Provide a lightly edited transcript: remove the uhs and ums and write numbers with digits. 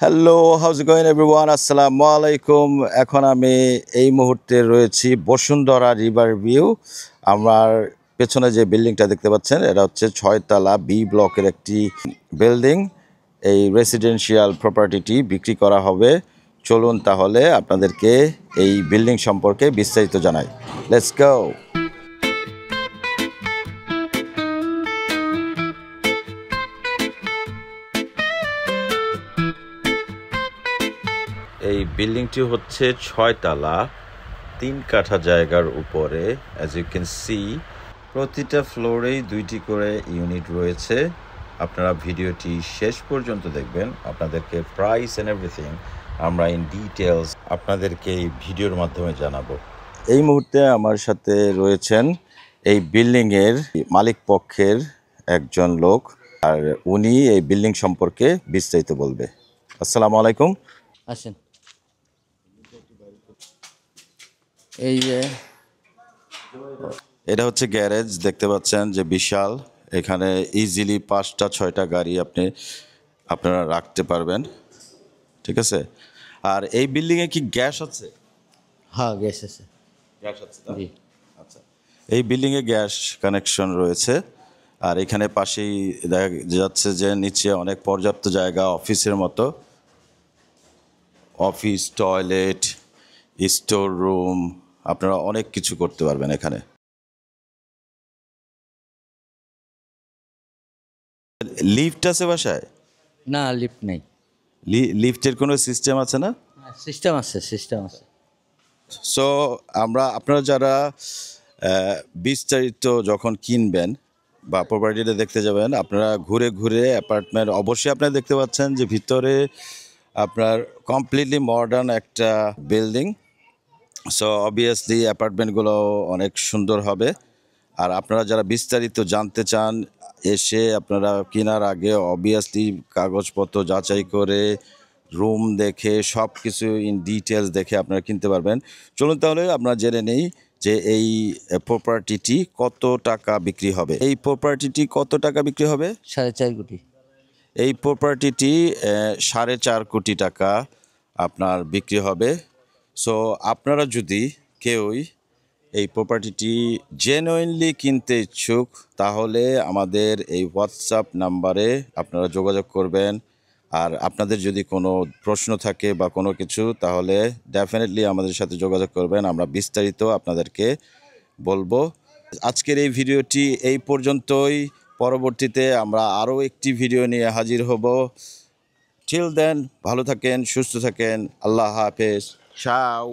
Hello, house ইট going everyone? আসসালামু আলাইকুম। এখন আমি এই মুহূর্তে রয়েছি বসুন্ধরা রিভার ভিউ। আমার পেছনে যে বিল্ডিংটা দেখতে পাচ্ছেন এটা হচ্ছে 6 তলা বি ব্লকের একটি বিল্ডিং। এই রেসিডেন্সিয়াল প্রপার্টিটি বিক্রি করা হবে। চলুন তাহলে আপনাদেরকে এই বিল্ডিং সম্পর্কে বিস্তারিত জানাই। Let's go. এই বিল্ডিংটি হচ্ছে 6 তলা 3 কাঠা জায়গার উপরে। অ্যাজ ইউ ক্যান সি প্রতিটা ফ্লোরেই 2টি করে ইউনিট রয়েছে। আপনারা ভিডিওটি শেষ পর্যন্ত দেখবেন। আপনাদেরকে প্রাইস অ্যান্ড এভরিথিং আমরা ইন ডিটেলস আপনাদেরকে এই ভিডিওর মাধ্যমে জানাবো। এই মুহূর্তে আমার সাথে রয়েছেন এই বিল্ডিংয়ের মালিক পক্ষের একজন লোক, আর উনি এই বিল্ডিং সম্পর্কে বিস্তারিত বলবে। আসসালামু আলাইকুম। আসেন। এই যে এটা হচ্ছে গ্যারেজ, দেখতে পাচ্ছেন যে বিশাল। এখানে ইজিলি 5টা 6টা গাড়ি আপনারা রাখতে পারবেন, ঠিক আছে। আর এই বিল্ডিংয়ে কি গ্যাস আছে? হ্যাঁ, গ্যাস আছে। গ্যাস আছে জি। আচ্ছা, এই বিল্ডিংয়ে গ্যাস কানেকশন রয়েছে। আর এখানে পাশেই দেখা যাচ্ছে যে নিচে অনেক পর্যাপ্ত জায়গা, অফিসের মতো। অফিস, টয়লেট, স্টোর রুম, আপনারা অনেক কিছু করতে পারবেন এখানে। লিফট আছে বাসায়? না, লিফট নেই। লিফটের কোনো সিস্টেম আছে না? সিস্টেম আছে, সিস্টেম আছে। সো আপনারা যারা বিস্তারিত যখন কিনবেন বা প্রপার্টিটা দেখতে যাবেন, আপনারা ঘুরে ঘুরে অ্যাপার্টমেন্ট অবশ্যই আপনারা দেখতে পাচ্ছেন যে ভিতরে আপনার কমপ্লিটলি মডার্ন একটা বিল্ডিং। সো অবভিয়াসলি অ্যাপার্টমেন্টগুলো অনেক সুন্দর হবে। আর আপনারা যারা বিস্তারিত জানতে চান, এসে আপনারা কেনার আগে অবভিয়াসলি কাগজপত্র যাচাই করে, রুম দেখে, সব কিছু ইন ডিটেলস দেখে আপনারা কিনতে পারবেন। চলুন তাহলে আমরা জেনে নেই যে এই প্রপার্টিটি কত টাকা বিক্রি হবে। এই প্রপার্টিটি কত টাকা বিক্রি হবে? 4.5 কোটি। এই প্রপার্টিটি 4.5 কোটি টাকা আপনার বিক্রি হবে। সো আপনারা যদি কেউই এই প্রপার্টিটি জেনুইনলি কিনতে ইচ্ছুক, তাহলে আমাদের এই হোয়াটসঅ্যাপ নাম্বারে আপনারা যোগাযোগ করবেন। আর আপনাদের যদি কোনো প্রশ্ন থাকে বা কোনো কিছু, তাহলে ডেফিনেটলি আমাদের সাথে যোগাযোগ করবেন, আমরা বিস্তারিত আপনাদেরকে বলবো। আজকের এই ভিডিওটি এই পর্যন্তই। পরবর্তীতে আমরা আরও একটি ভিডিও নিয়ে হাজির হব। টিল দেন ভালো থাকেন, সুস্থ থাকেন। আল্লাহ হাফেজ। চাও।